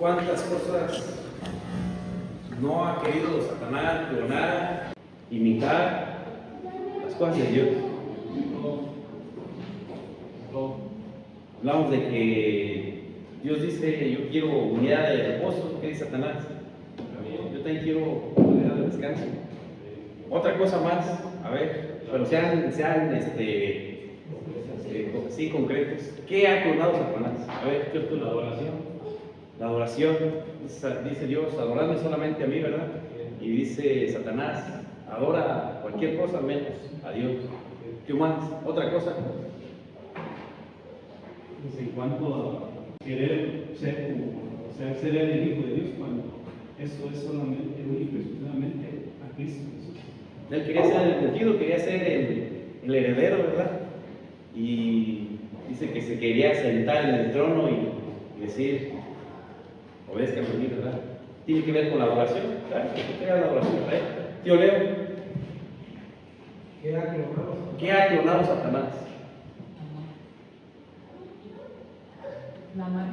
¿Cuántas cosas no ha querido Satanás clonar, imitar las cosas de Dios? Hablamos de que Dios dice: yo quiero unidad de reposo. ¿Qué dice Satanás? Yo también quiero unidad de descanso. Otra cosa más, a ver, pero sean sí, concretos. ¿Qué ha clonado Satanás? A ver, ¿qué es la adoración? La adoración, dice Dios: adoradme solamente a mí, ¿verdad? Y dice Satanás: adora cualquier cosa menos a Dios. ¿Qué más? Otra cosa. Pues en cuanto a querer ser el hijo de Dios, cuando eso es solamente, único y exclusivamente a Cristo Jesús. Él quería ser el ungido, quería ser el heredero, ¿verdad? Y dice que se quería sentar en el trono y decir: obedezcan a mí, ¿verdad? Tiene que ver con la adoración, ¿verdad? ¿Qué era la adoración? Tío Leo, ¿qué ha clonado Satanás?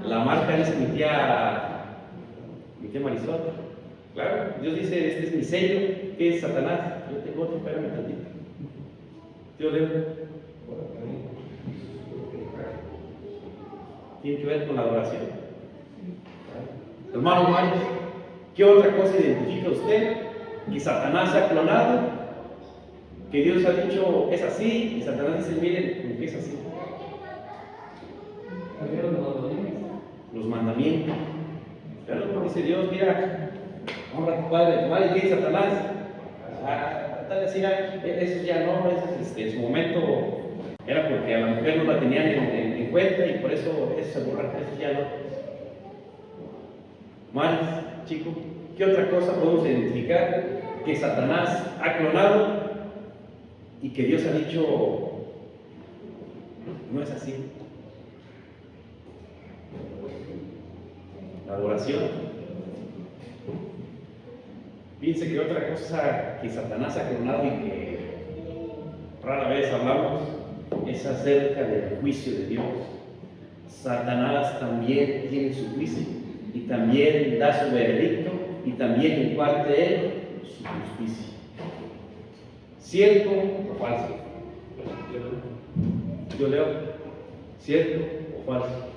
La marca, dice mi tía Marisol. Claro, Dios dice: este es mi sello. ¿Qué es Satanás? Yo tengo otro, espérame tantito. Tío Leo, tiene que ver con la adoración. Hermano Mario, ¿qué otra cosa identifica usted que Satanás ha clonado? Que Dios ha dicho es así, y Satanás dice: miren, ¿qué es así? Los mandamientos. Claro, dice Dios: mira, honra a tu padre y a tu madre. ¿Qué dice Satanás? Tal vez eso ya no, eso en su momento era porque a la mujer no la tenían en cuenta, y por eso se borra, eso ya no. Más, chico, ¿qué otra cosa podemos identificar que Satanás ha clonado y que Dios ha dicho no es así? La adoración. Fíjense que otra cosa que Satanás ha clonado y que rara vez hablamos es acerca del juicio de Dios. Satanás también tiene su juicio y también da su veredicto y también imparte él su justicia. ¿Cierto o falso? Yo leo: ¿cierto o falso?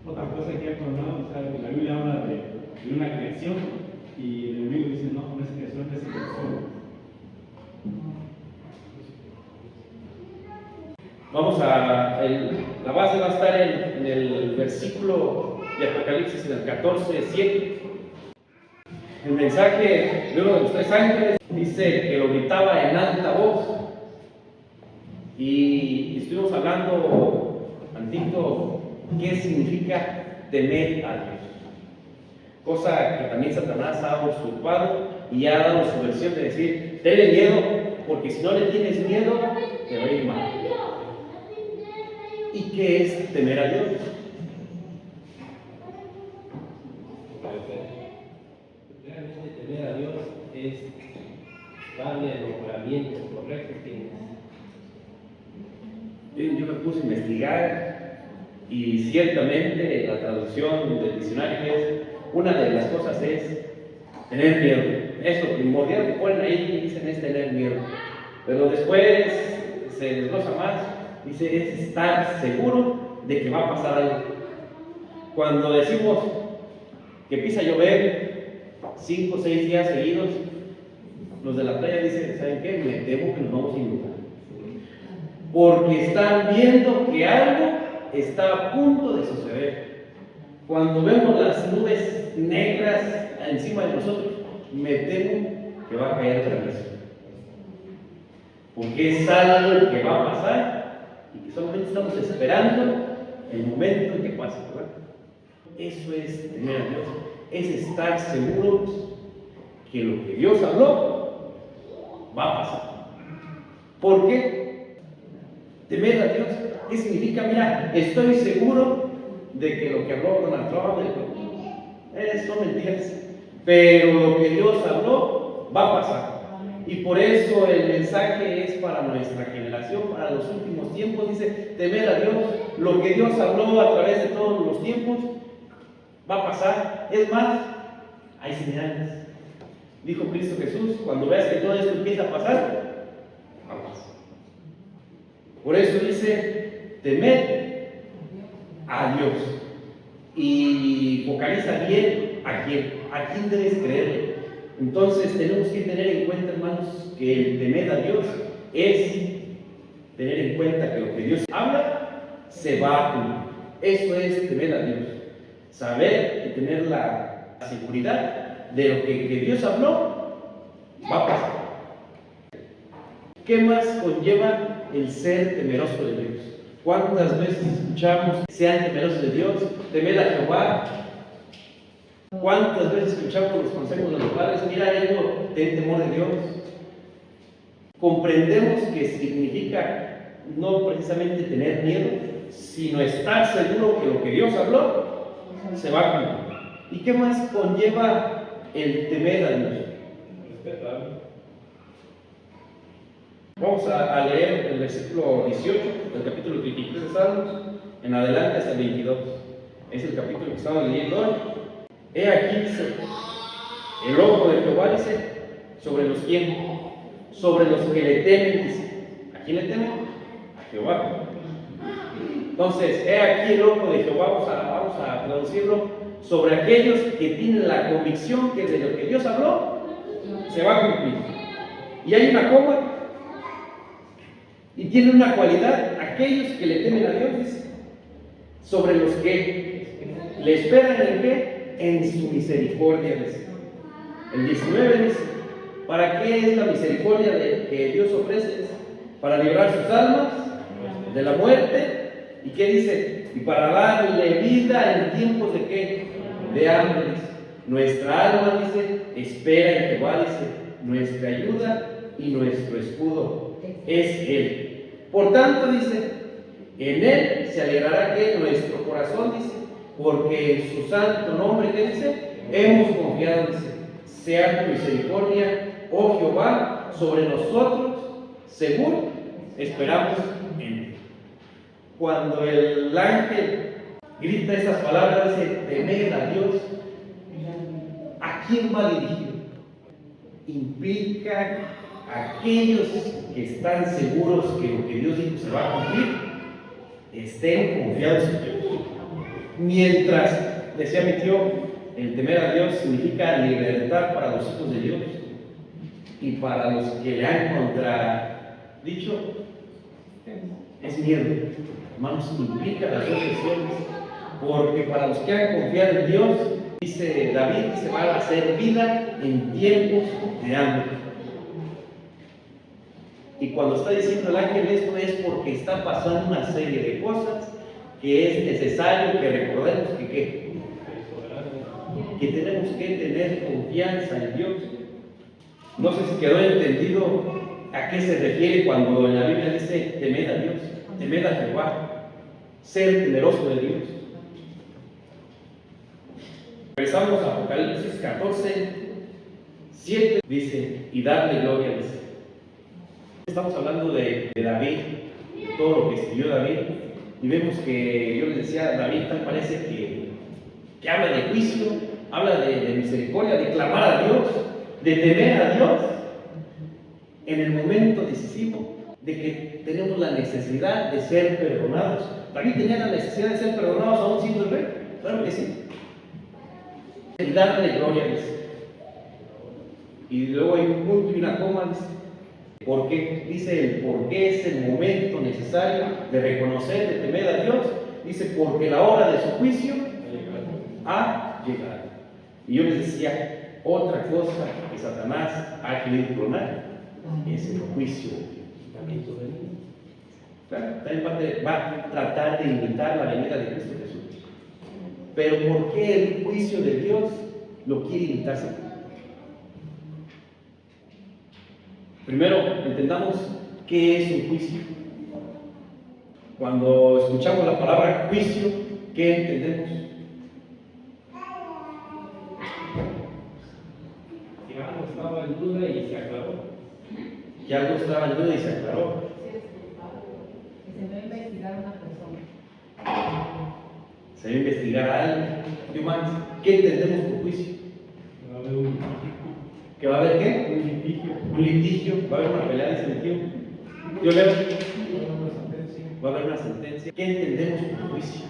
Otra cosa que ha clonado, o sea, la Biblia habla de una creación y el enemigo dice: no es creación, es creación. Vamos la base va a estar en el versículo de Apocalipsis, en el 14:7. El mensaje de uno de los tres ángeles dice que lo gritaba en alta voz, y estuvimos hablando tantito qué significa temer a Dios, cosa que también Satanás ha usurpado y ha dado su versión de decir: tenle miedo, porque si no le tienes miedo te va a ir mal. ¿Y qué es temer a Dios? Realmente temer a Dios es darle los mandamientos correctos que Yo me puse a investigar, y ciertamente la traducción del diccionario es: una de las cosas es tener miedo. Es lo primordial que ponen ahí, dicen, es tener miedo. Pero después se desglosa más, dice: es estar seguro de que va a pasar algo. Cuando decimos que empieza a llover 5 o 6 días seguidos, los de la playa dicen: ¿saben qué? Me temo que nos vamos a inundar, porque están viendo que algo está a punto de suceder. Cuando vemos las nubes negras encima de nosotros, me temo que va a caer granizo, porque es algo que va a pasar y que solamente estamos esperando el momento en que pase, ¿verdad? Eso es temer a Dios, es estar seguros que lo que Dios habló va a pasar. ¿Por qué temer a Dios? ¿Qué significa? Mira, estoy seguro de que lo que habló Donald Trump son mentiras, pero lo que Dios habló va a pasar. Y por eso el mensaje es para nuestra generación, para los últimos tiempos. Dice, temer a Dios. Lo que Dios habló a través de todos los tiempos va a pasar. Es más, hay señales. Dijo Cristo Jesús, cuando veas que todo esto empieza a pasar, aguas. Por eso dice, temer a Dios. Y focaliza bien a quién debes creerle. Entonces tenemos que tener en cuenta, hermanos, que el temer a Dios es tener en cuenta que lo que Dios habla se va a cumplir. Eso es temer a Dios. Saber y tener la seguridad de lo que Dios habló va a pasar. ¿Qué más conlleva el ser temeroso de Dios? ¿Cuántas veces escuchamos sean temerosos de Dios, temer a Jehová? ¿Cuántas veces escuchamos los consejos de los padres? Mira, hijo, ten temor de Dios. Comprendemos que significa no precisamente tener miedo, sino estar seguro que lo que Dios habló se va a cumplir. ¿Y qué más conlleva el temer a Dios? Respetarlo. Vamos a leer el versículo 18 del capítulo 33 de Salmos, en adelante hasta el 22. Es el capítulo que estamos leyendo hoy. He aquí, dice, el ojo de Jehová, dice, sobre los quién, sobre los que le temen, dice. ¿A quién le temen? A Jehová. Entonces, he aquí el ojo de Jehová, vamos a traducirlo, sobre aquellos que tienen la convicción que de lo que Dios habló, se va a cumplir. Y hay una coma, y tiene una cualidad, aquellos que le temen a Dios, dice, sobre los que le esperan en qué, en su misericordia, dice. El 19 dice, ¿para qué es la misericordia que Dios ofrece? Dice, para librar sus almas de la muerte. ¿Y qué dice? Y para darle vida en tiempos de qué, de hambre, dice. Nuestra alma, dice, espera en Jehová, dice, nuestra ayuda y nuestro escudo es Él. Por tanto, dice, en Él se alegrará que nuestro corazón, dice, porque en su santo nombre, ¿qué dice? Hemos confiado, dice, sea tu misericordia, oh Jehová, sobre nosotros, seguro esperamos en Él. Cuando el ángel grita esas palabras, dice, temer a Dios, ¿a quién va dirigido? Implica a aquellos que están seguros que lo que Dios dijo se va a cumplir, estén confiados en Dios. Mientras, decía mi tío, el temer a Dios significa libertad para los hijos de Dios y para los que le han contradicho, es miedo. Hermanos, implica las dos versiones, porque para los que han confiado en Dios, dice David, se va a hacer vida en tiempos de hambre. Y cuando está diciendo el ángel esto es porque está pasando una serie de cosas que es necesario que recordemos que tenemos que tener confianza en Dios. No sé si quedó entendido a qué se refiere cuando en la Biblia dice temed a Dios, temed a Jehová, ser temeroso de Dios. Regresamos a Apocalipsis 14, 7, dice, y darle gloria, dice. Estamos hablando de David, de todo lo que escribió David, y vemos que yo les decía, David tal parece que habla de juicio, habla de misericordia, de clamar a Dios, de temer a Dios en el momento decisivo de que tenemos la necesidad de ser perdonados. David tenía la necesidad de ser perdonados aún siendo el rey, claro que sí. Y darle gloria, dice. Y luego hay un punto y una coma, dice. ¿Por qué? Dice el por qué es el momento necesario de reconocer, de temer a Dios. Dice, porque la hora de su juicio ha llegado. Y yo les decía, otra cosa que Satanás ha querido clonar es el juicio de Dios. Claro, también va a tratar de imitar la venida de Cristo Jesús. Pero ¿por qué el juicio de Dios lo quiere imitar Satanás? Primero, entendamos qué es un juicio. Cuando escuchamos la palabra juicio, ¿qué entendemos? Si algo estaba en duda y se aclaró. que algo estaba en duda y se aclaró. Que se va a investigar a una persona. Se va a investigar a alguien. ¿Qué más? ¿Qué entendemos por juicio? Va a haber un litigio. ¿Que va a haber qué? Un litigio. Un litigio, va a haber una pelea de ese litigio. Yo leo, Una sentencia. va a haber una sentencia. ¿Qué entendemos por juicio?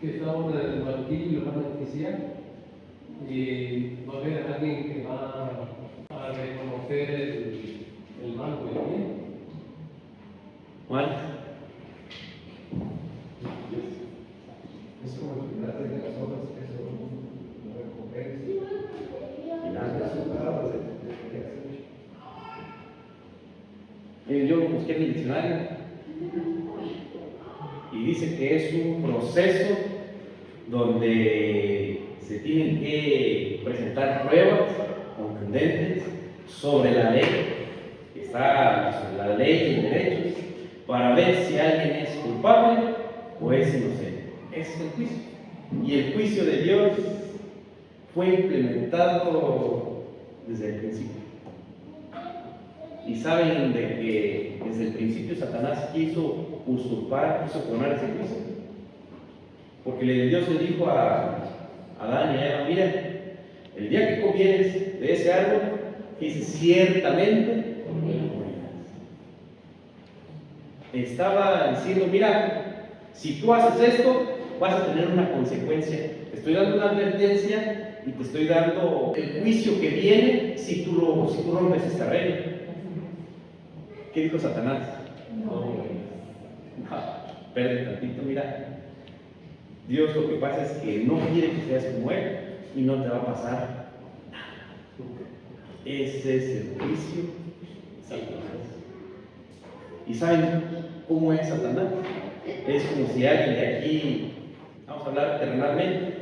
Que estamos en el banquillo y lo van a enjuiciar. Y va a haber alguien que va a reconocer el mal o el bien. Juan, Es como el final de las obras que se van a recoger. final. Resultados de Yo busqué en el diccionario y dice que es un proceso donde se tienen que presentar pruebas contundentes sobre la ley, sobre la ley y derechos, para ver si alguien es culpable o es inocente. Ese es el juicio. Y el juicio de Dios fue implementado desde el principio. Y saben de que desde el principio Satanás quiso usurpar, quiso coronar ese juicio. Porque Dios le dijo a Adán y a Eva: mira, el día que comieres de ese árbol, dice, ciertamente morirás. Estaba diciendo: mira, si tú haces esto, vas a tener una consecuencia. Te estoy dando una advertencia y te estoy dando el juicio que viene si tú rompes esta regla. ¿Qué dijo Satanás? No, espérate tantito, mira. Dios lo que pasa es que no quiere que seas como Él y no te va a pasar nada. Ese es el juicio de Satanás. ¿Y saben cómo es Satanás? Es como si alguien de aquí, vamos a hablar terrenalmente,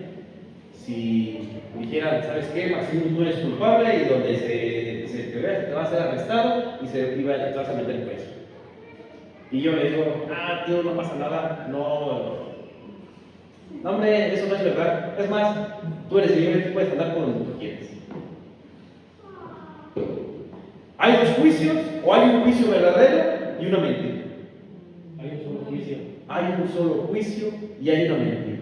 si dijeran: ¿sabes qué, Maximo? Tú eres culpable y donde se te vea, te va a ser arrestado y te vas a meter preso. Y yo le digo: tío, no pasa nada, no, hombre, eso no es verdad. Es más, tú eres libre, tú puedes andar por donde tú quieres. ¿Hay dos juicios o hay un juicio verdadero y una mentira? Hay un solo juicio. Hay un solo juicio y hay una mentira.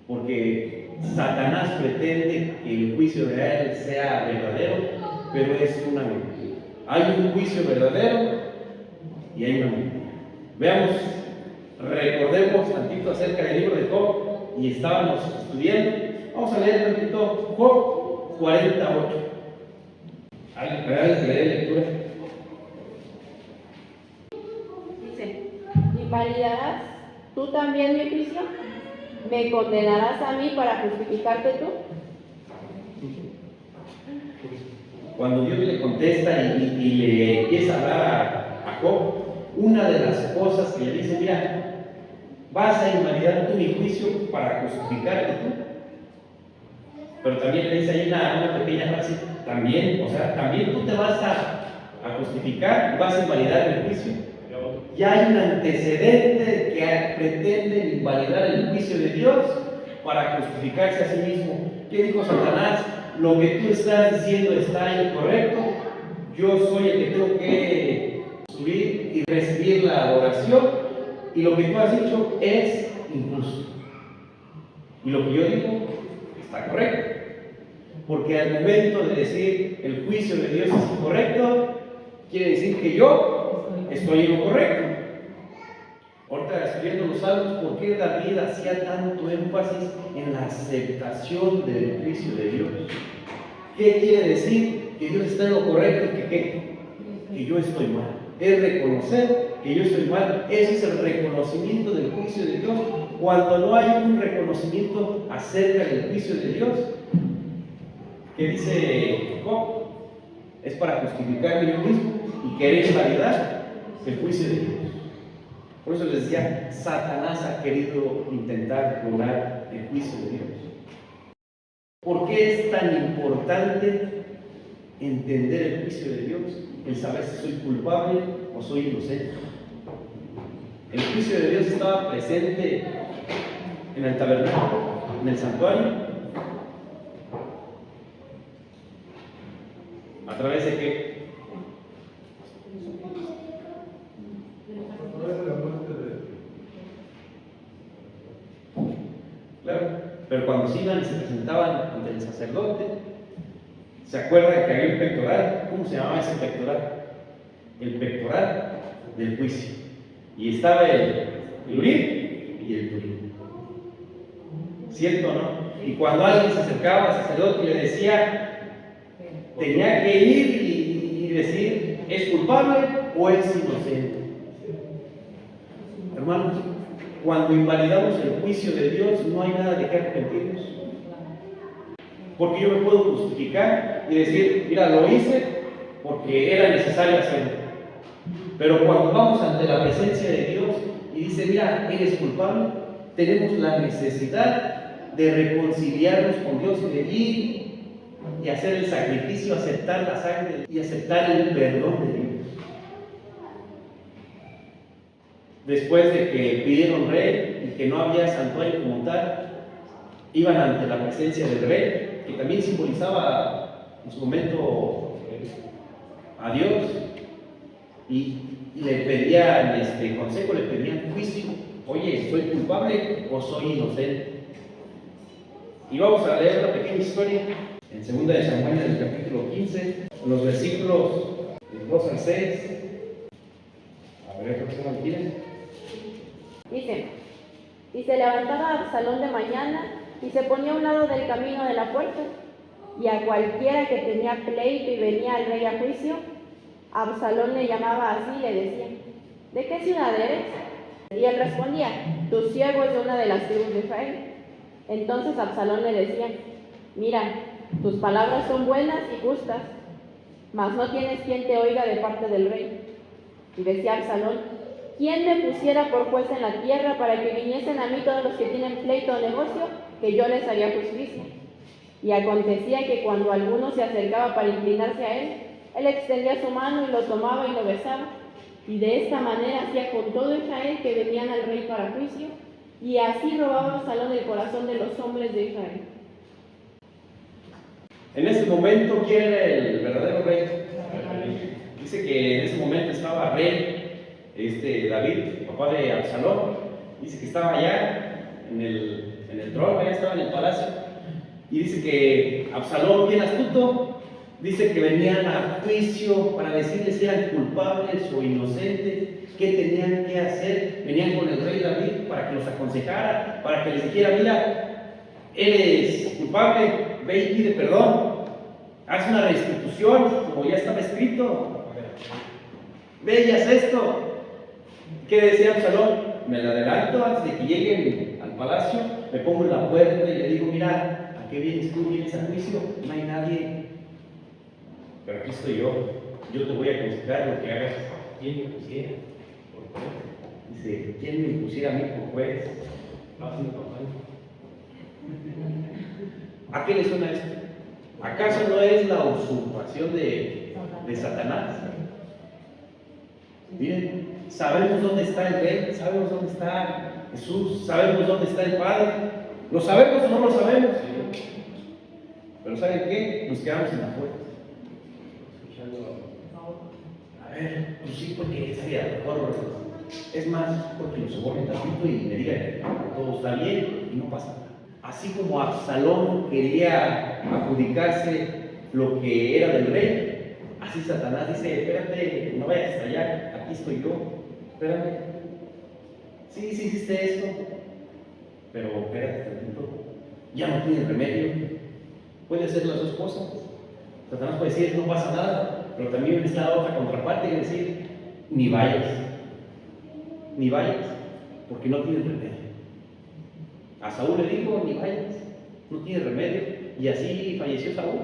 Porque Satanás pretende que el juicio de él sea verdadero, pero es una mentira. Hay un juicio verdadero y hay una mentira. Veamos, recordemos tantito acerca del libro de Job, y estábamos estudiando. Vamos a leer tantito Job 48. ¿Alguien que lee lectura? Dice: ¿invalidarás tú también mi juicio? ¿Me condenarás a mí para justificarte tú? Cuando Dios le contesta y le empieza a hablar a Job, una de las cosas que le dice: mira, vas a invalidar tú mi juicio para justificarte tú. Pero también le dice ahí una pequeña frase: también, o sea, también tú te vas a justificar y vas a invalidar el juicio. Ya hay un antecedente que pretende invalidar el juicio de Dios para justificarse a sí mismo. ¿Qué dijo Satanás? Lo que tú estás diciendo está incorrecto. Yo soy el que tengo que subir y recibir la adoración, y lo que tú has dicho es injusto. Y lo que yo digo está correcto. Porque al momento de decir el juicio de Dios es incorrecto, quiere decir que yo estoy en lo correcto. Ahorita estudiando los salmos, ¿por qué David hacía tanto énfasis en la aceptación del juicio de Dios? ¿Qué quiere decir? Que Dios está en lo correcto y que yo estoy mal. Es reconocer que yo estoy mal. Ese es el reconocimiento del juicio de Dios. Cuando no hay un reconocimiento acerca del juicio de Dios, ¿qué dice Job? Es para justificarme yo mismo y querer invalidar el juicio de Dios. Por eso les decía, Satanás ha querido intentar clonar el juicio de Dios. ¿Por qué es tan importante entender el juicio de Dios? El saber si soy culpable o soy inocente. El juicio de Dios estaba presente en el tabernáculo, en el santuario. ¿A través de qué? A través de la muerte de Claro, pero cuando se iban y se presentaban ante el sacerdote, ¿se acuerdan que había un pectoral? ¿Cómo se llamaba ese pectoral? El pectoral del juicio. Y estaba el Urim y el Turim. ¿Cierto o no? Y cuando alguien se acercaba al sacerdote y le decía, tenía que ir y decir, ¿es culpable o es inocente? Hermanos, cuando invalidamos el juicio de Dios, no hay nada de qué arrepentirnos. Porque yo me puedo justificar y decir, mira, lo hice porque era necesario hacerlo. Pero cuando vamos ante la presencia de Dios y dice, mira, eres culpable, tenemos la necesidad de reconciliarnos con Dios y de ir y hacer el sacrificio, aceptar la sangre y aceptar el perdón de Dios. Después de que pidieron rey y que no había santuario como tal, iban ante la presencia del rey, que también simbolizaba en su momento a Dios, y le pedían consejo, le pedían juicio. Oye, ¿soy culpable o soy inocente? Y vamos a leer una pequeña historia en 2 de Samuel, en el capítulo 15, en los versículos del 2 al 6. A ver, ¿qué persona tiene? Dice, y se levantaba Absalón de mañana y se ponía a un lado del camino de la puerta, y a cualquiera que tenía pleito y venía al rey a juicio, Absalón le llamaba así y le decía, ¿de qué ciudad eres? Y él respondía, tu siervo es de una de las tribus de Israel. Entonces Absalón le decía, mira, tus palabras son buenas y justas, mas no tienes quien te oiga de parte del rey. Y decía Absalón, ¿quién me pusiera por juez en la tierra para que viniesen a mí todos los que tienen pleito o negocio, que yo les haría justicia? Y acontecía que cuando alguno se acercaba para inclinarse a él extendía su mano y lo tomaba y lo besaba. Y de esta manera hacía con todo Israel que venían al rey para juicio, y así robaba Absalón el corazón de los hombres de Israel. En ese momento, ¿quién era el verdadero rey? Dice que en ese momento estaba rey David, papá de Absalón. Dice que estaba allá en el trono, allá estaba en el palacio. Y dice que Absalón, bien astuto, dice que venían a juicio para decirles si eran culpables o inocentes, qué tenían que hacer. Venían con el rey David para que los aconsejara, para que les dijera, mira, eres culpable, ve y pide perdón, haz una restitución, como ya estaba escrito, ve y haz esto. ¿Qué decía Absalón? Me la adelanto antes de que lleguen al palacio, me pongo en la puerta y le digo, mira, ¿a qué vienes tú? ¿Vienes a juicio? No hay nadie. Pero aquí estoy yo te voy a aconsejar lo que hagas. ¿Quién me pusiera por juez? Dice, ¿quién me pusiera a mí por juez? ¿A qué le suena esto? ¿Acaso no es la usurpación de Satanás? Miren, sabemos dónde está el Rey, sabemos dónde está Jesús, sabemos dónde está el Padre. ¿Lo sabemos o no lo sabemos? Pero ¿saben qué? Nos quedamos en la puerta. A ver, pues sí, porque estaría mejor. Es más, porque lo soborne tantito y me diga que todo está bien y no pasa nada. Así como Absalón quería adjudicarse lo que era del rey, así Satanás dice, espérate, no vayas hasta allá, aquí estoy yo, espérame. Sí hiciste esto, pero espérate tantito, ya no tiene remedio. Puede ser las dos cosas. Satanás puede decir, no pasa nada, pero también está la otra contraparte y decir, ni vayas, porque no tienes remedio. A Saúl le dijo, ni vayas, no tiene remedio, y así falleció Saúl,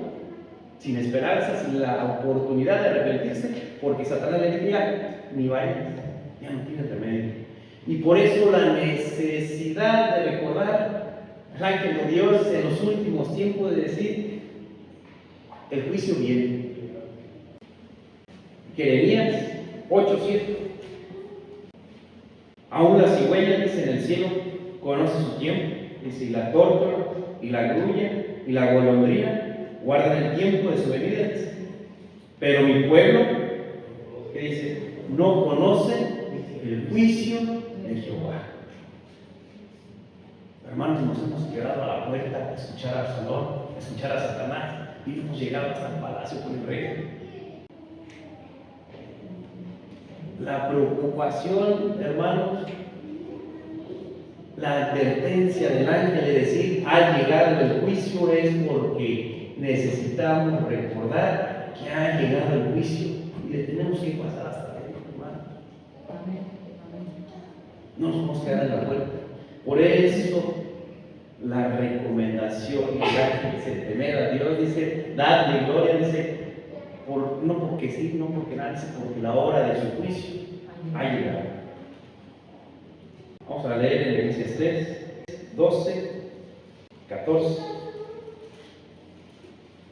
sin esperanza, sin la oportunidad de arrepentirse, porque Satanás le dijo, ya, ni vayas, ya no tiene remedio. Y por eso la necesidad de recordar al ángel de Dios en los últimos tiempos de decir, el juicio viene. Jeremías 8:7. Aún la cigüeña, dice, en el cielo conoce su tiempo, dice, y la tórtola, y la grulla, y la golondrina guardan el tiempo de su venida, dice. Pero mi pueblo, ¿qué dice? No conoce el juicio de Jehová. Hermanos, nos hemos quedado a la puerta a escuchar a Absalón, a escuchar a Satanás, y hemos llegado hasta el palacio con el rey. La preocupación, hermanos, la advertencia del ángel de decir, ha llegado el juicio, es porque necesitamos recordar que ha llegado el juicio y le tenemos que pasar hasta adentro, hermano. No nos vamos a quedar en la puerta. Por eso, la recomendación del ángel dice, temer a Dios, dice, dadle gloria, dice, no porque sí, no porque nada, dice, porque la hora de su juicio ha llegado. Vamos a leer en Efesios 3, 12, 14.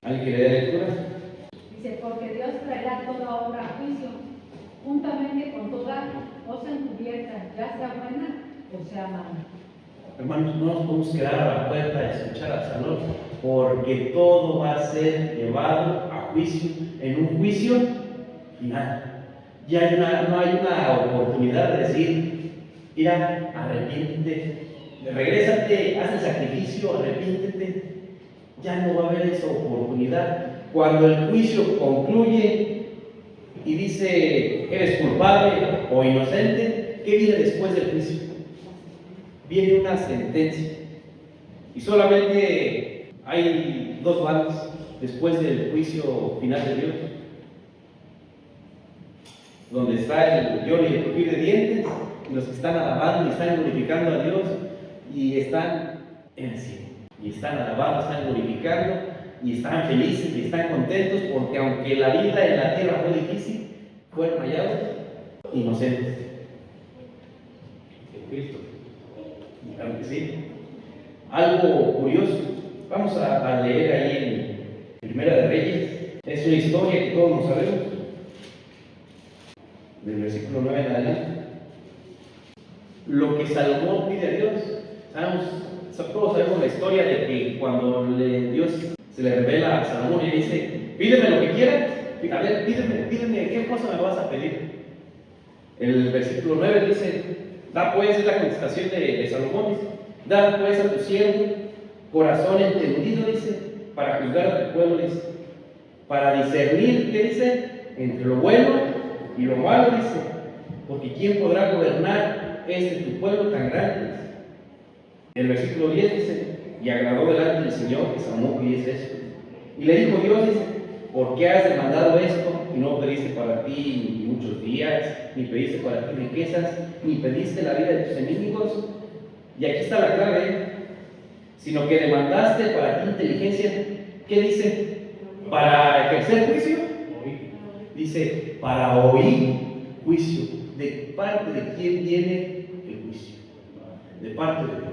¿Alguien quiere leer lectura? Dice, porque Dios traerá toda obra a juicio, juntamente con toda cosa encubierta, ya sea buena o sea mala. Hermanos, no nos podemos quedar a la puerta de escuchar a Absalón, porque todo va a ser llevado a juicio, en un juicio final. Ya no hay una oportunidad de decir, mira, arrepiéntete, regrésate, haz el sacrificio, arrepiéntete. Ya no va a haber esa oportunidad. Cuando el juicio concluye y dice, eres culpable o inocente, ¿qué viene después del juicio? Viene una sentencia. Y solamente hay dos bandos después del juicio final de Dios, donde está el lloro y el crujir de dientes, y los que están alabando y están glorificando a Dios y están en el cielo. Y están alabando, están glorificando y están felices y están contentos, porque aunque la vida en la tierra fue difícil, fueron hallados inocentes en Cristo. Claro que sí. Algo curioso, vamos a leer ahí en Primera de Reyes. Es una historia que todos nos sabemos, del versículo 9 en adelante. Lo que Salomón pide a Dios, todos sabemos la historia de que cuando Dios se le revela a Salomón y le dice, pídeme lo que quieras, a ver, pídeme qué cosa me vas a pedir. El versículo 9 dice, da pues, es la contestación de Salomón, dice, da pues a tu siervo corazón entendido, dice, para juzgar a tu pueblo, dice, para discernir, ¿qué dice? Entre lo bueno y lo malo, dice, porque ¿quién podrá gobernar tu pueblo tan grande? Dice. El versículo 10 dice, y agradó delante del Señor que Salomón pidiese esto. Y le dijo Dios, dice, ¿por qué has demandado esto y no pediste para ti ni muchos días, ni pediste para ti riquezas, ni pediste la vida de tus enemigos? Y aquí está la clave, sino que demandaste para ti inteligencia. ¿Qué dice? ¿Para ejercer juicio? Dice, para oír juicio. ¿De parte de quién viene el juicio? De parte de Dios.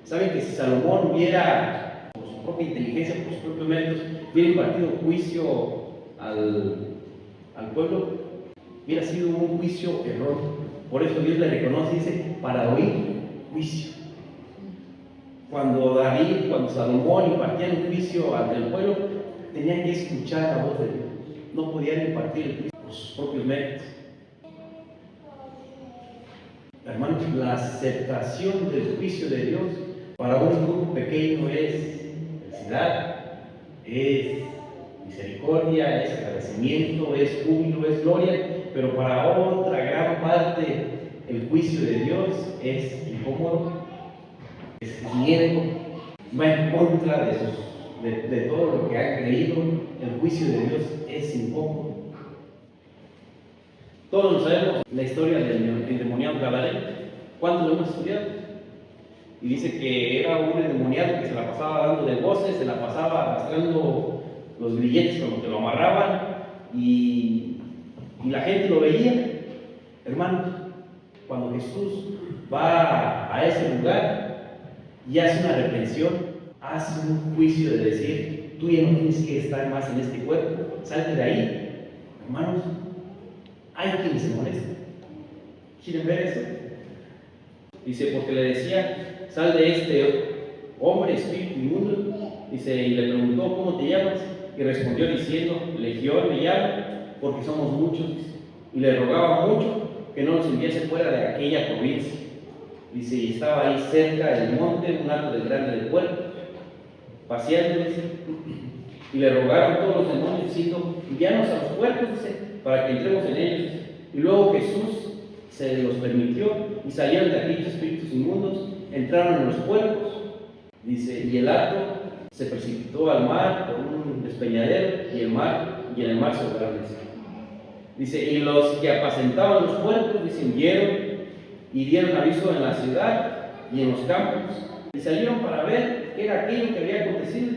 ¿Saben que si Salomón hubiera, por su propia inteligencia, por sus propios méritos, hubiera impartido juicio al pueblo, hubiera sido un juicio error? Por eso Dios le reconoce y dice, para oír juicio. Cuando Salomón impartía un juicio ante el pueblo, tenían que escuchar la voz de Dios. No podían impartir el juicio por sus propios méritos. Hermanos, la aceptación del juicio de Dios para un grupo pequeño es felicidad, es misericordia, es agradecimiento, es júbilo, es gloria, pero para otra gran parte el juicio de Dios es incómodo, es miedo, va en contra de todo lo que ha creído. El juicio de Dios es incómodo. Todos sabemos la historia del endemoniado Gadareno. ¿Cuántos lo hemos estudiado? Y dice que era un endemoniado que se la pasaba dando de voces, se la pasaba arrastrando los grilletes con los que lo amarraban, y la gente lo veía. Hermanos, cuando Jesús va a ese lugar y hace una reprensión, hace un juicio de decir, tú ya no tienes que estar más en este cuerpo, salte de ahí. Hermanos, hay quienes se molestan. ¿Quieren ver eso? Dice, porque le decía, sal de este hombre, espíritu inmundo. Dice, y le preguntó, ¿cómo te llamas? y respondió diciendo: Legión me llamo, porque somos muchos. Y le rogaba mucho que no nos enviase fuera de aquella provincia. Dice, y estaba ahí cerca del monte un alto del grande del pueblo, paseándose, y le rogaron todos los demonios, diciendo: envíanos a los puercos, dice, para que entremos en ellos. Y luego Jesús se los permitió, y salieron de aquellos espíritus inmundos, entraron en los puercos, dice, y el hato se precipitó al mar por un despeñadero, y en el mar se ahogaron. Dice, y los que apacentaban los puercos, dice, huyeron y dieron aviso en la ciudad y en los campos, y salieron para ver qué era aquello que había acontecido.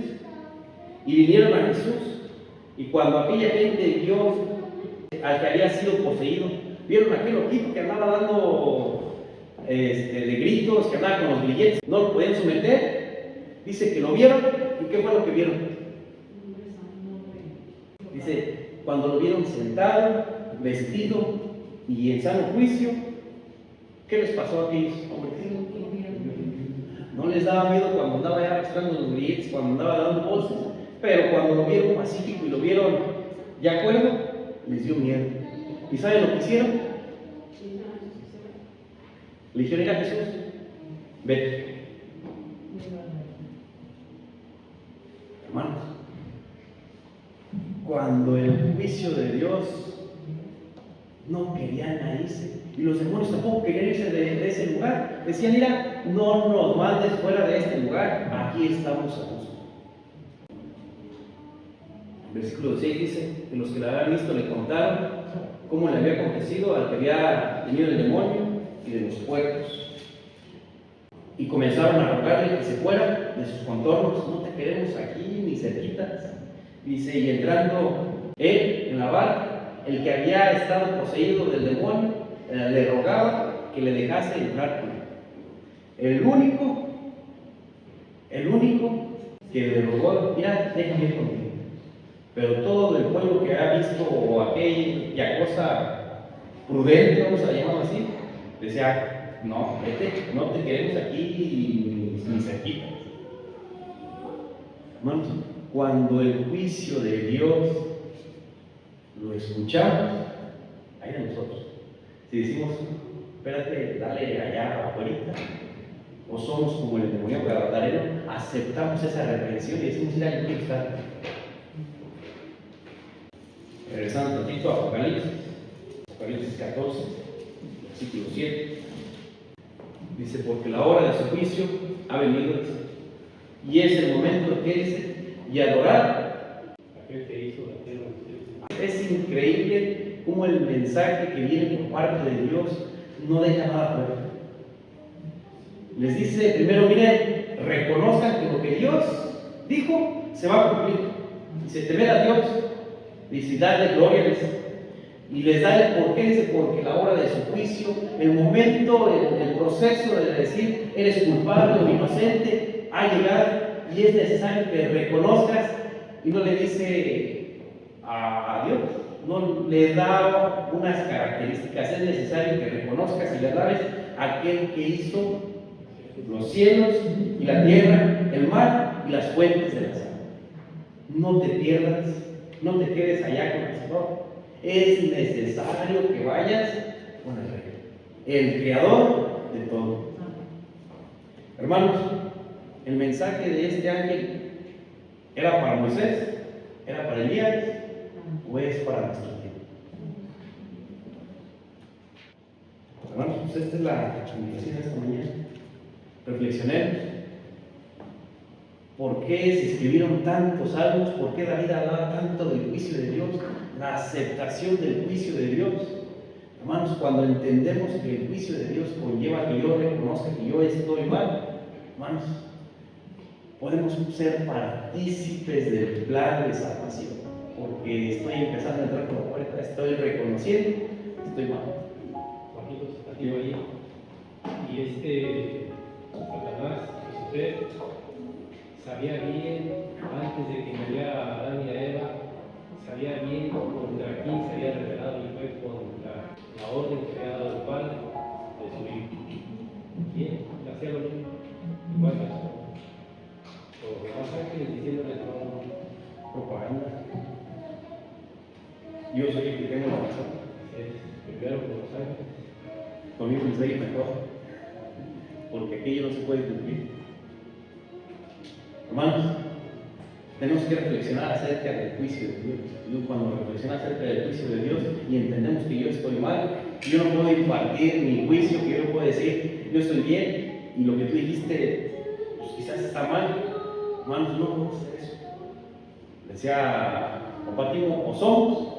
Y vinieron a Jesús, y cuando aquella gente vio al que había sido poseído, vieron a aquel loquito que andaba dando de gritos, que andaba con los grilletes, no lo podían someter. Dice que lo vieron, ¿y qué fue lo que vieron? Dice, cuando lo vieron sentado, vestido y en sano juicio, ¿qué les pasó a aquellos hombres? No les daba miedo cuando andaba ya arrastrando los grilletes, cuando andaba dando voces, pero cuando lo vieron pacífico y lo vieron ya cuerdo, les dio miedo. ¿Y saben lo que hicieron? Le dijeron a Jesús: vete. Hermanos, cuando el juicio de Dios no querían irse, y los demonios tampoco querían irse de ese lugar, decían: mira, no nos mandes fuera de este lugar, aquí estamos a gusto. Versículo 6 dice que los que la habían visto le contaron cómo le había acontecido al que había tenido el demonio y de los puercos. Y comenzaron a rogarle que se fuera de sus contornos: no te queremos aquí ni cerquitas. Dice, y entrando él en la barca, el que había estado poseído del demonio le rogaba que le dejase entrar con él. El único que le rogó: mira, déjame ir contigo. Pero todo el pueblo que ha visto aquella cosa prudente, vamos a llamarlo así, decía: no, vete, no te queremos aquí ni cerquita. Hermanos, cuando el juicio de Dios lo escuchamos, hay de nosotros. Si decimos: espérate, dale allá afuera, o somos como el endemoniado gadareno, aceptamos esa reprensión y decimos: mira, yo quiero estar. Regresando un poquito a Apocalipsis 14, versículo 7. Dice: porque la hora de su juicio ha venido, y es el momento de irse y adorar. Aquel que hizo la tierra. Es increíble cómo el mensaje que viene por parte de Dios no deja nada fuera. Les dice primero: miren, reconozcan que lo que Dios dijo se va a cumplir. Dice: temer a Dios, dice, darle gloria, y les da el porqué. Dice: porque la hora de su juicio, el momento, el proceso de decir eres culpable o inocente ha llegado, y es necesario que reconozcas. Y no le dice a Dios, no le da unas características: es necesario que reconozcas y le alabes a aquel que hizo los cielos y la tierra, el mar y las fuentes de las aguas. No te pierdas, no te quedes allá con el Señor. Es necesario que vayas con el Rey, el Creador de todo. Hermanos, el mensaje de este ángel era para Moisés, era para Elías, o es para nuestro tiempo. Hermanos, pues esta es la invitación de esta mañana. Reflexionemos. ¿Por qué se escribieron tantos salmos? ¿Por qué David hablaba tanto del juicio de Dios? La aceptación del juicio de Dios. Hermanos, cuando entendemos que el juicio de Dios conlleva que yo reconozca que yo estoy mal, hermanos, podemos ser partícipes del plan de salvación. Porque estoy empezando a entrar por la puerta, estoy reconociendo que estoy mal. Juanitos, aquí ahí. Y Satanás, usted sabía bien, antes de que muriera a Adán y a Eva, sabía bien contra quién se había rebelado, y fue contra la orden que había dado el Padre de su Hijo. Bien, hacía lo mismo. ¿Cuántas? Los demás ángeles diciéndole: no, propaganda. Yo soy el que tengo la razón. Primero con los ángeles. Conmigo les va a ir mejor, porque aquello no se puede cumplir. Hermanos, tenemos que reflexionar acerca del juicio de Dios. Y cuando reflexionamos acerca del juicio de Dios y entendemos que yo estoy mal, yo no puedo impartir mi juicio, que yo no puedo decir, yo estoy bien, y lo que tú dijiste, pues quizás está mal. Hermanos, no podemos hacer eso. Decía Papá Timo, o somos